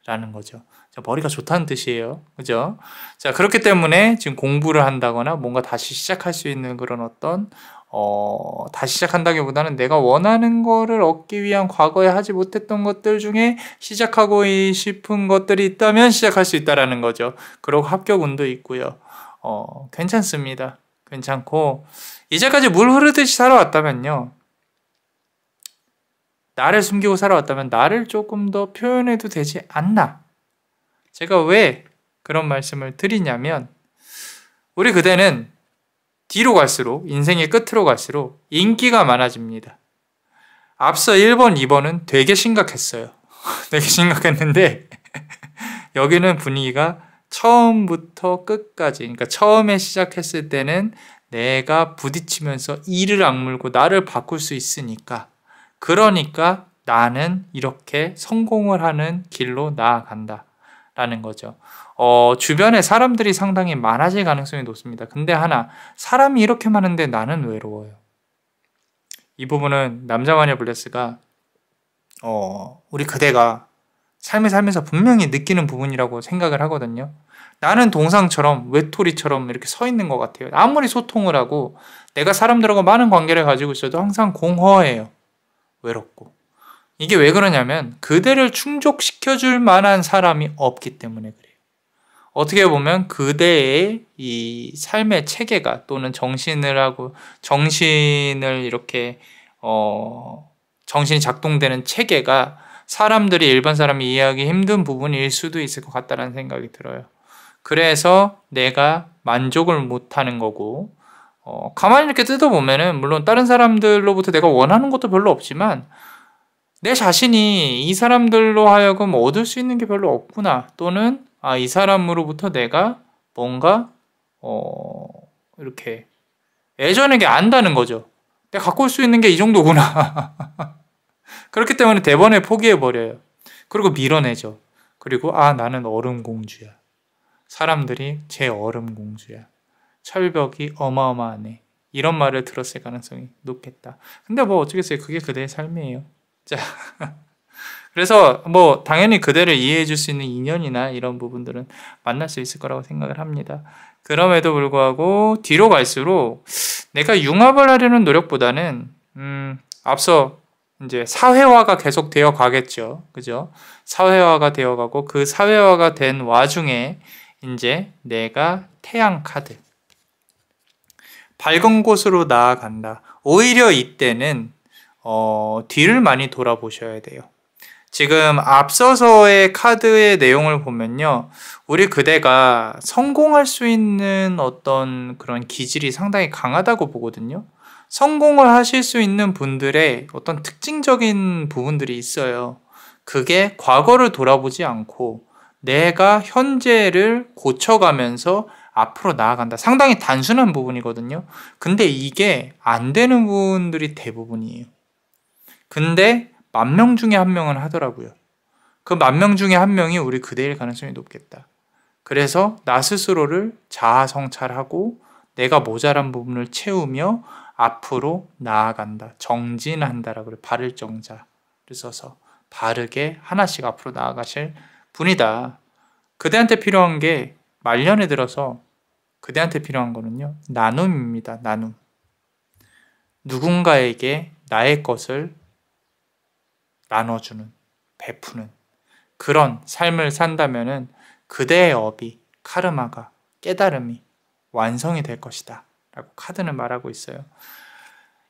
라는 거죠. 자, 머리가 좋다는 뜻이에요. 그죠? 자, 그렇기 때문에 지금 공부를 한다거나 뭔가 다시 시작할 수 있는 그런 어떤 다시 시작한다기보다는 내가 원하는 거를 얻기 위한 과거에 하지 못했던 것들 중에 시작하고 싶은 것들이 있다면 시작할 수 있다라는 거죠. 그리고 합격운도 있고요. 괜찮습니다. 괜찮고, 이제까지 물 흐르듯이 살아왔다면요. 나를 숨기고 살아왔다면 나를 조금 더 표현해도 되지 않나? 제가 왜 그런 말씀을 드리냐면, 우리 그대는 뒤로 갈수록, 인생의 끝으로 갈수록 인기가 많아집니다. 앞서 1번, 2번은 되게 심각했어요. 되게 심각했는데 여기는 분위기가 처음부터 끝까지, 그러니까 처음에 시작했을 때는 내가 부딪히면서 이를 악물고 나를 바꿀 수 있으니까, 그러니까 나는 이렇게 성공을 하는 길로 나아간다 라는 거죠. 주변에 사람들이 상당히 많아질 가능성이 높습니다. 근데 하나, 사람이 이렇게 많은데 나는 외로워요. 이 부분은 남자마녀 블레스가 우리 그대가 삶을 살면서 분명히 느끼는 부분이라고 생각을 하거든요. 나는 동상처럼, 외톨이처럼 이렇게 서 있는 것 같아요. 아무리 소통을 하고 내가 사람들하고 많은 관계를 가지고 있어도 항상 공허해요. 외롭고. 이게 왜 그러냐면 그대를 충족시켜줄 만한 사람이 없기 때문에 그래요. 어떻게 보면 그대의 이 삶의 체계가, 또는 정신을 이렇게 정신이 작동되는 체계가 사람들이, 일반 사람이 이해하기 힘든 부분일 수도 있을 것 같다는 생각이 들어요. 그래서 내가 만족을 못하는 거고, 가만히 이렇게 뜯어보면은 물론 다른 사람들로부터 내가 원하는 것도 별로 없지만 내 자신이 이 사람들로 하여금 얻을 수 있는 게 별로 없구나, 또는 이 사람으로부터 내가 뭔가 이렇게 예전에 게 안다는 거죠. 내가 갖고 올 수 있는 게 이 정도구나. 그렇기 때문에 대번에 포기해버려요. 그리고 밀어내죠. 그리고 나는 얼음공주야. 사람들이 제 얼음공주야. 철벽이 어마어마하네. 이런 말을 들었을 가능성이 높겠다. 근데 뭐 어쩌겠어요. 그게 그대의 삶이에요. 자, 그래서 뭐 당연히 그대를 이해해 줄 수 있는 인연이나 이런 부분들은 만날 수 있을 거라고 생각을 합니다. 그럼에도 불구하고 뒤로 갈수록 내가 융합을 하려는 노력보다는 앞서 이제 사회화가 계속 되어 가겠죠. 그죠? 사회화가 되어 가고, 그 사회화가 된 와중에 이제 내가 태양 카드, 밝은 곳으로 나아간다. 오히려 이때는 뒤를 많이 돌아보셔야 돼요. 지금 앞서서의 카드의 내용을 보면요, 우리 그대가 성공할 수 있는 어떤 그런 기질이 상당히 강하다고 보거든요. 성공을 하실 수 있는 분들의 어떤 특징적인 부분들이 있어요. 그게 과거를 돌아보지 않고 내가 현재를 고쳐가면서 앞으로 나아간다. 상당히 단순한 부분이거든요. 근데 이게 안 되는 부분들이 대부분이에요. 근데 10,000명 중에 1명은 하더라고요. 그 10,000명 중에 1명이 우리 그대일 가능성이 높겠다. 그래서 나 스스로를 자아 성찰하고 내가 모자란 부분을 채우며 앞으로 나아간다. 정진한다라고 그래요. 바를 정자를 써서 바르게 하나씩 앞으로 나아가실 분이다. 그대한테 필요한 게 말년에 들어서 그대한테 필요한 거는요. 나눔입니다. 나눔. 누군가에게 나의 것을 나눠주는, 베푸는 그런 삶을 산다면은 그대의 업이, 카르마가, 깨달음이 완성이 될 것이다 라고 카드는 말하고 있어요.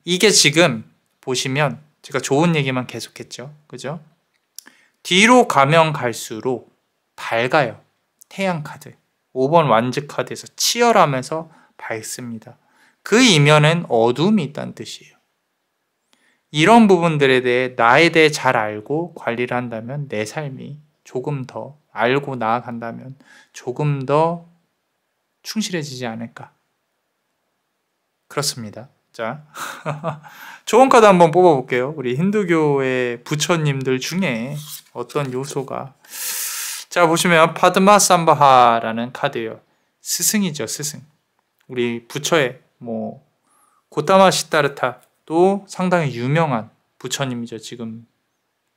이게 지금 보시면 제가 좋은 얘기만 계속했죠. 그죠? 뒤로 가면 갈수록 밝아요. 태양 카드. 5번 완즈 카드에서 치열하면서 밝습니다. 그 이면엔 어둠이 있다는 뜻이에요. 이런 부분들에 대해 나에 대해 잘 알고 관리를 한다면 내 삶이 조금 더 알고 나아간다면 조금 더 충실해지지 않을까. 그렇습니다. 자, 좋은 카드 한번 뽑아볼게요. 우리 힌두교의 부처님들 중에 어떤 요소가. 자, 보시면 파드마삼바하라는 카드예요. 스승이죠, 스승. 우리 부처의 고타마 시다르타도 상당히 유명한 부처님이죠. 지금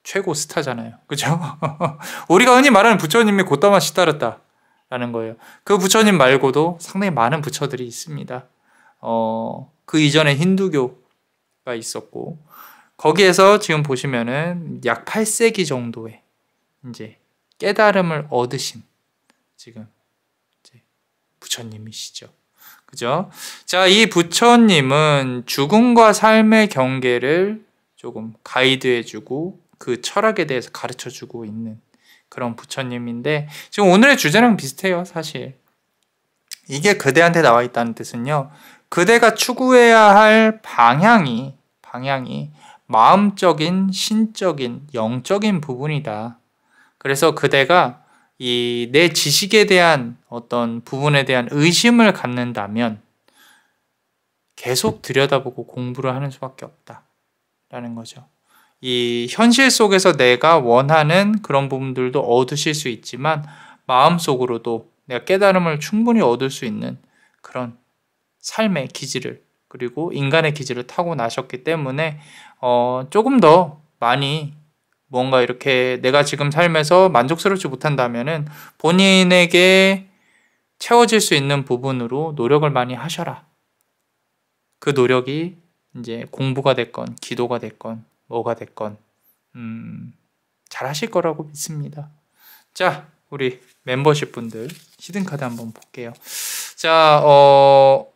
최고 스타잖아요. 그죠? 우리가 흔히 말하는 부처님이 고타마 시다르타라는 거예요. 그 부처님 말고도 상당히 많은 부처들이 있습니다. 그 이전에 힌두교가 있었고, 거기에서 지금 보시면은 약 8세기 정도의 이제 깨달음을 얻으신 지금 이제 부처님이시죠. 그죠? 자, 이 부처님은 죽음과 삶의 경계를 조금 가이드해주고 그 철학에 대해서 가르쳐주고 있는 그런 부처님인데, 지금 오늘의 주제랑 비슷해요, 사실. 이게 그대한테 나와 있다는 뜻은요, 그대가 추구해야 할 방향이 마음적인, 신적인, 영적인 부분이다. 그래서 그대가 이 내 지식에 대한 어떤 부분에 대한 의심을 갖는다면 계속 들여다보고 공부를 하는 수밖에 없다라는 거죠. 이 현실 속에서 내가 원하는 그런 부분들도 얻으실 수 있지만 마음속으로도 내가 깨달음을 충분히 얻을 수 있는 그런 삶의 기질을, 그리고 인간의 기질을 타고나셨기 때문에 조금 더 많이 뭔가 이렇게 내가 지금 삶에서 만족스럽지 못한다면은 본인에게 채워질 수 있는 부분으로 노력을 많이 하셔라. 그 노력이 이제 공부가 됐건 기도가 됐건 뭐가 됐건 잘 하실 거라고 믿습니다. 자, 우리 멤버십 분들 히든카드 한번 볼게요. 자,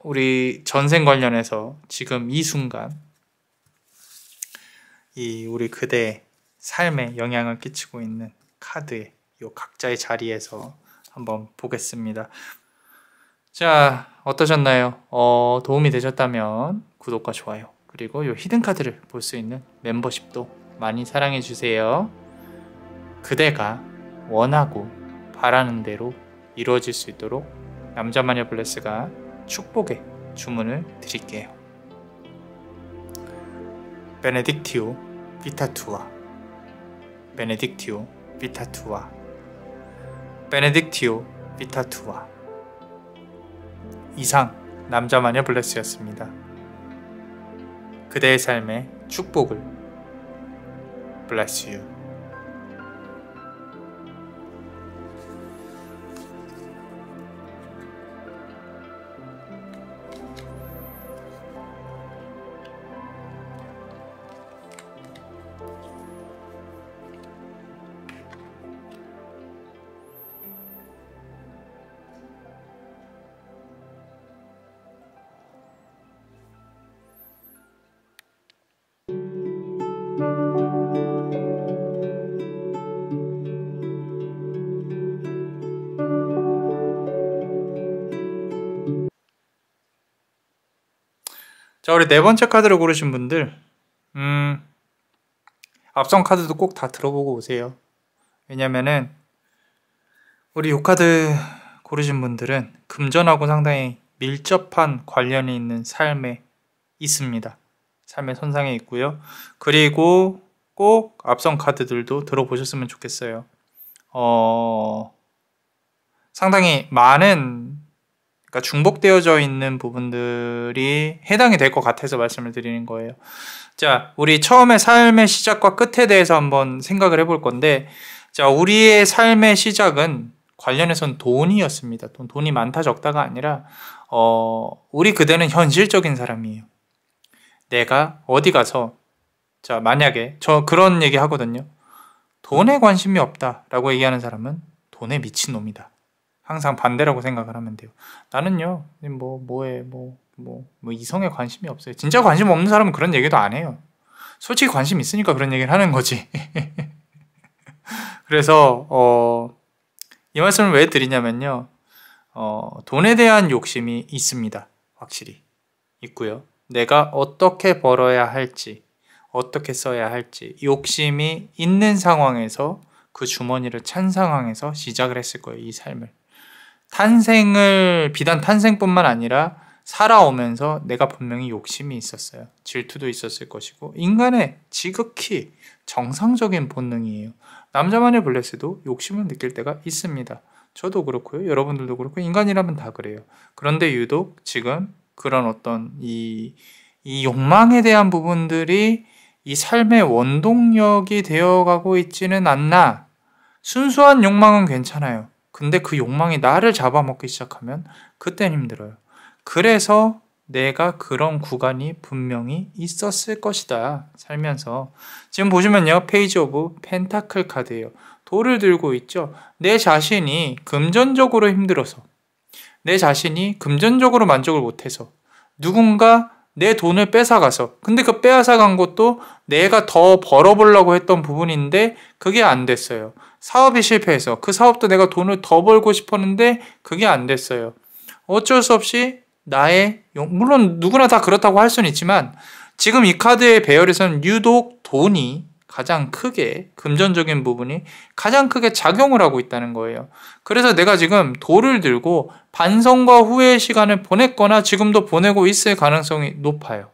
우리 전생 관련해서 지금 이 순간 이 우리 그대의 삶에 영향을 끼치고 있는 카드의 이 각자의 자리에서 한번 보겠습니다. 자, 어떠셨나요? 도움이 되셨다면 구독과 좋아요, 그리고 이 히든카드를 볼 수 있는 멤버십도 많이 사랑해 주세요. 그대가 원하고 바라는 대로 이루어질 수 있도록 남자마녀 블레스가 축복의 주문을 드릴게요. 베네딕티오 비타투아, 베네딕티오 비타투아, 베네딕티오 비타투아. 이상 남자마녀 블레스였습니다. 그대의 삶에 축복을. Bless you. 자, 우리 네 번째 카드를 고르신 분들, 앞선 카드도 꼭 다 들어보고 오세요. 왜냐면은 우리 요 카드 고르신 분들은 금전하고 상당히 밀접한 관련이 있는 삶에 있습니다. 삶의 선상에 있고요. 그리고 꼭 앞선 카드들도 들어보셨으면 좋겠어요. 상당히 많은, 그러니까 중복되어져 있는 부분들이 해당이 될 것 같아서 말씀을 드리는 거예요. 자, 우리 처음에 삶의 시작과 끝에 대해서 한번 생각을 해볼 건데, 자, 우리의 삶의 시작은 관련해서는 돈이었습니다. 돈이 많다 적다가 아니라 우리 그대는 현실적인 사람이에요. 내가 어디 가서, 자, 만약에 저 그런 얘기 하거든요. 돈에 관심이 없다라고 얘기하는 사람은 돈에 미친 놈이다. 항상 반대라고 생각을 하면 돼요. 나는요, 이성에 관심이 없어요. 진짜 관심 없는 사람은 그런 얘기도 안 해요. 솔직히 관심 있으니까 그런 얘기를 하는 거지. 그래서 이 말씀을 왜 드리냐면요. 돈에 대한 욕심이 있습니다. 확실히 있고요. 내가 어떻게 벌어야 할지, 어떻게 써야 할지 욕심이 있는 상황에서 그 주머니를 찬 상황에서 시작을 했을 거예요. 이 삶을. 비단 탄생뿐만 아니라 살아오면서 내가 분명히 욕심이 있었어요. 질투도 있었을 것이고 인간의 지극히 정상적인 본능이에요. 남자만의 블레스도 욕심을 느낄 때가 있습니다. 저도 그렇고요. 여러분들도 그렇고 인간이라면 다 그래요. 그런데 유독 지금 그런 어떤 이 욕망에 대한 부분들이 이 삶의 원동력이 되어가고 있지는 않나. 순수한 욕망은 괜찮아요. 근데 그 욕망이 나를 잡아먹기 시작하면 그땐 힘들어요. 그래서 내가 그런 구간이 분명히 있었을 것이다. 살면서. 지금 보시면요. 페이지 오브 펜타클 카드예요. 돌을 들고 있죠. 내 자신이 금전적으로 힘들어서, 내 자신이 금전적으로 만족을 못해서 누군가 내 돈을 뺏어가서, 근데 그 빼앗아간 것도 내가 더 벌어보려고 했던 부분인데 그게 안 됐어요. 사업이 실패해서 그 사업도 내가 돈을 더 벌고 싶었는데 그게 안 됐어요. 어쩔 수 없이 물론 누구나 다 그렇다고 할 수는 있지만 지금 이 카드의 배열에서는 유독 돈이 가장 크게, 금전적인 부분이 가장 크게 작용을 하고 있다는 거예요. 그래서 내가 지금 돌을 들고 반성과 후회의 시간을 보냈거나 지금도 보내고 있을 가능성이 높아요.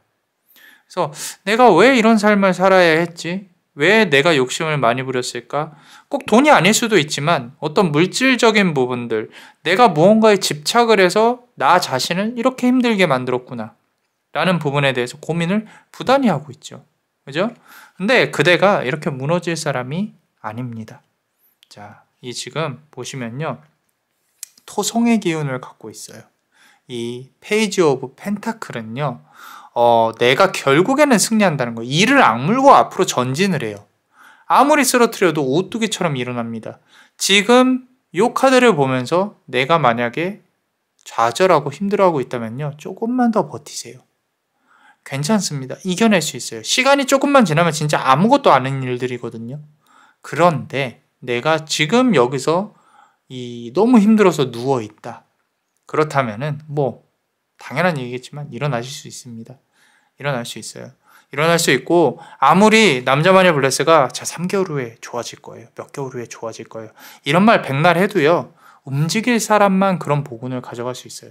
그래서 내가 왜 이런 삶을 살아야 했지? 왜 내가 욕심을 많이 부렸을까? 꼭 돈이 아닐 수도 있지만 어떤 물질적인 부분들, 내가 무언가에 집착을 해서 나 자신을 이렇게 힘들게 만들었구나 라는 부분에 대해서 고민을 부단히 하고 있죠. 그죠? 근데 그대가 이렇게 무너질 사람이 아닙니다. 자, 이 지금 보시면요. 토성의 기운을 갖고 있어요. 이 페이지 오브 펜타클은요. 내가 결국에는 승리한다는 거예요. 이를 악물고 앞으로 전진을 해요. 아무리 쓰러뜨려도 오뚜기처럼 일어납니다. 지금 이 카드를 보면서 내가 만약에 좌절하고 힘들어하고 있다면요. 조금만 더 버티세요. 괜찮습니다. 이겨낼 수 있어요. 시간이 조금만 지나면 진짜 아무것도 아닌 일들이거든요. 그런데 내가 지금 여기서 너무 힘들어서 누워있다. 그렇다면은 당연한 얘기겠지만 일어나실 수 있습니다. 일어날 수 있어요. 일어날 수 있고 아무리 남자만의 블레스가 3개월 후에 좋아질 거예요. 몇 개월 후에 좋아질 거예요. 이런 말 백날 해도요. 움직일 사람만 그런 복운을 가져갈 수 있어요.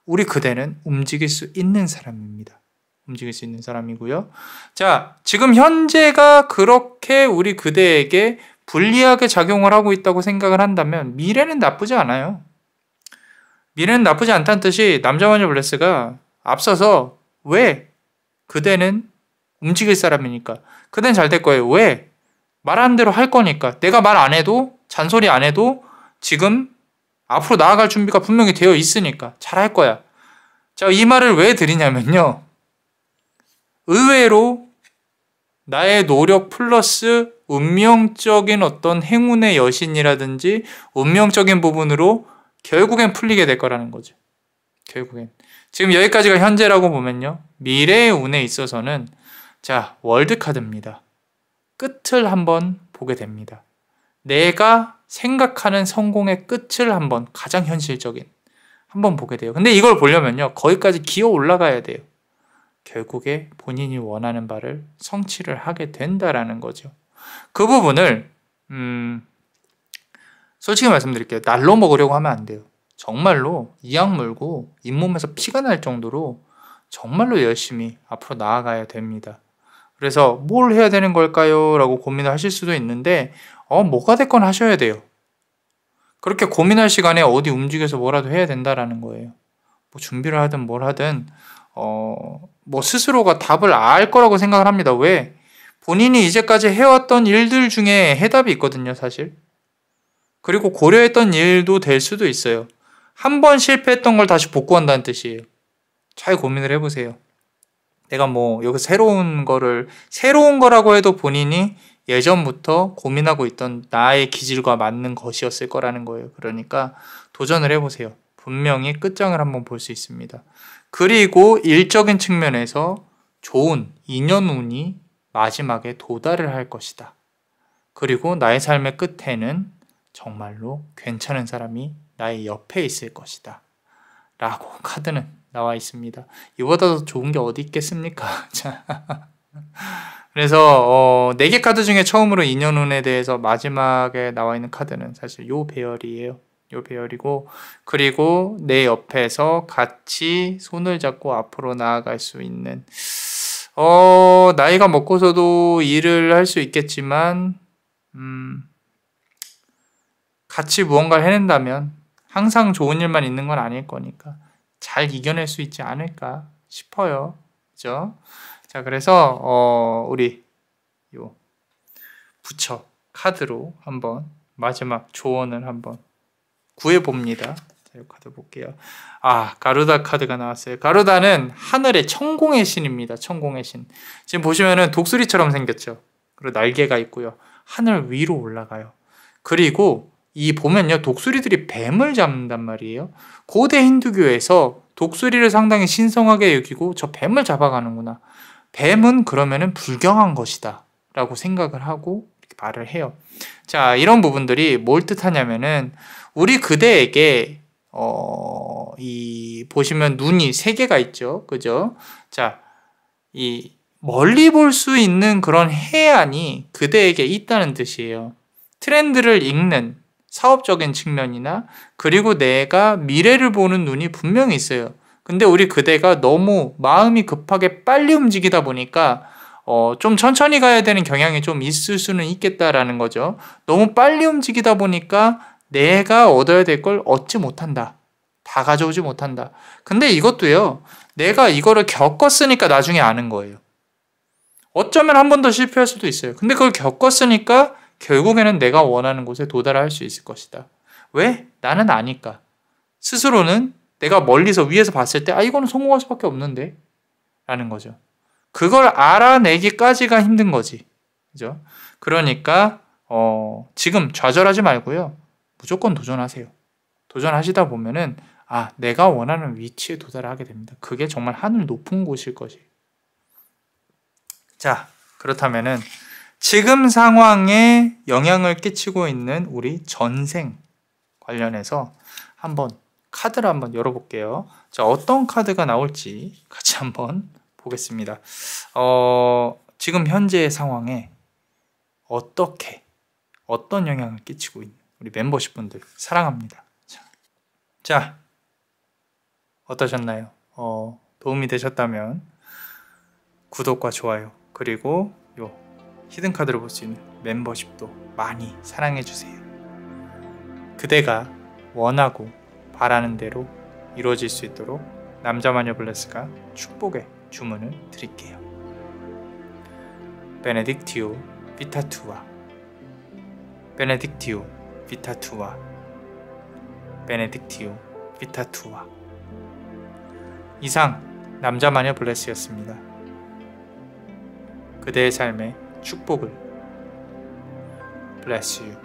우리 그대는 움직일 수 있는 사람입니다. 움직일 수 있는 사람이고요. 자, 지금 현재가 그렇게 우리 그대에게 불리하게 작용을 하고 있다고 생각을 한다면 미래는 나쁘지 않아요. 미래는 나쁘지 않다는 뜻이 남자만의 블레스가 앞서서 왜? 그대는 움직일 사람이니까. 그대는 잘 될 거예요. 왜? 말하는 대로 할 거니까. 내가 말 안 해도, 잔소리 안 해도 지금 앞으로 나아갈 준비가 분명히 되어 있으니까 잘 할 거야. 자, 이 말을 왜 드리냐면요. 의외로 나의 노력 플러스 운명적인 어떤 행운의 여신이라든지 운명적인 부분으로 결국엔 풀리게 될 거라는 거죠. 결국엔. 지금 여기까지가 현재라고 보면요. 미래의 운에 있어서는 자, 월드카드입니다. 끝을 한번 보게 됩니다. 내가 생각하는 성공의 끝을 한번 가장 현실적인 한번 보게 돼요. 근데 이걸 보려면요. 거기까지 기어 올라가야 돼요. 결국에 본인이 원하는 바를 성취를 하게 된다라는 거죠. 그 부분을 솔직히 말씀드릴게요. 날로 먹으려고 하면 안 돼요. 정말로 이악 물고 잇몸에서 피가 날 정도로 정말로 열심히 앞으로 나아가야 됩니다. 그래서 뭘 해야 되는 걸까요? 라고 고민을 하실 수도 있는데 뭐가 됐건 하셔야 돼요. 그렇게 고민할 시간에 어디 움직여서 뭐라도 해야 된다라는 거예요. 뭐 준비를 하든 뭘 하든 뭐 스스로가 답을 알 거라고 생각을 합니다. 왜? 본인이 이제까지 해왔던 일들 중에 해답이 있거든요, 사실. 그리고 고려했던 일도 될 수도 있어요. 한 번 실패했던 걸 다시 복구한다는 뜻이에요. 잘 고민을 해보세요. 내가 뭐 여기 새로운 거라고 해도 본인이 예전부터 고민하고 있던 나의 기질과 맞는 것이었을 거라는 거예요. 그러니까 도전을 해보세요. 분명히 끝장을 한번 볼 수 있습니다. 그리고 일적인 측면에서 좋은 인연운이 마지막에 도달을 할 것이다. 그리고 나의 삶의 끝에는 정말로 괜찮은 사람이 나의 옆에 있을 것이다. 라고 카드는 나와 있습니다. 이보다 더 좋은 게 어디 있겠습니까? 그래서 4개 카드 중에 처음으로 인연운에 대해서 마지막에 나와 있는 카드는 사실 요 배열이에요. 요 배열이고, 그리고 내 옆에서 같이 손을 잡고 앞으로 나아갈 수 있는 나이가 먹고서도 일을 할 수 있겠지만 같이 무언가를 해낸다면 항상 좋은 일만 있는 건 아닐 거니까 잘 이겨낼 수 있지 않을까 싶어요. 그죠? 자, 그래서 우리 요 부처 카드로 한번 마지막 조언을 한번 구해봅니다. 자, 이 카드 볼게요. 가루다 카드가 나왔어요. 가루다는 하늘의 천공의 신입니다. 천공의 신. 지금 보시면은 독수리처럼 생겼죠. 그리고 날개가 있고요. 하늘 위로 올라가요. 그리고 이 보면요, 독수리들이 뱀을 잡는단 말이에요. 고대 힌두교에서 독수리를 상당히 신성하게 여기고 저 뱀을 잡아가는구나. 뱀은 그러면은 불경한 것이다 라고 생각을 하고 이렇게 말을 해요. 자, 이런 부분들이 뭘 뜻하냐면은 우리 그대에게 보시면 눈이 3개가 있죠. 그죠? 자, 이 멀리 볼 수 있는 그런 해안이 그대에게 있다는 뜻이에요. 트렌드를 읽는 사업적인 측면이나 그리고 내가 미래를 보는 눈이 분명히 있어요. 근데 우리 그대가 너무 마음이 급하게 빨리 움직이다 보니까 좀 천천히 가야 되는 경향이 좀 있을 수는 있겠다라는 거죠. 너무 빨리 움직이다 보니까 내가 얻어야 될 걸 얻지 못한다. 다 가져오지 못한다. 근데 이것도요, 내가 이거를 겪었으니까 나중에 아는 거예요. 어쩌면 한 번 더 실패할 수도 있어요. 근데 그걸 겪었으니까 결국에는 내가 원하는 곳에 도달할 수 있을 것이다. 왜? 나는 아니까. 스스로는 내가 멀리서 위에서 봤을 때 이거는 성공할 수밖에 없는데 라는 거죠. 그걸 알아내기까지가 힘든 거지. 그죠? 그러니까 지금 좌절하지 말고요. 무조건 도전하세요. 도전하시다 보면은 내가 원하는 위치에 도달하게 됩니다. 그게 정말 하늘 높은 곳일 것이에요. 자, 그렇다면은 지금 상황에 영향을 끼치고 있는 우리 전생 관련해서 한번 카드를 한번 열어볼게요. 자, 어떤 카드가 나올지 같이 한번 보겠습니다. 지금 현재의 상황에 어떤 영향을 끼치고 있는 우리 멤버십 분들 사랑합니다. 자, 어떠셨나요? 도움이 되셨다면 구독과 좋아요, 그리고 요 히든카드를 볼 수 있는 멤버십도 많이 사랑해주세요. 그대가 원하고 바라는 대로 이루어질 수 있도록 남자마녀 블레스가 축복의 주문을 드릴게요. 베네딕티오 비타투아, 베네딕티오 비타투아, 베네딕티오 비타투아. 이상 남자마녀 블레스였습니다. 그대의 삶에 축복을. Bless you.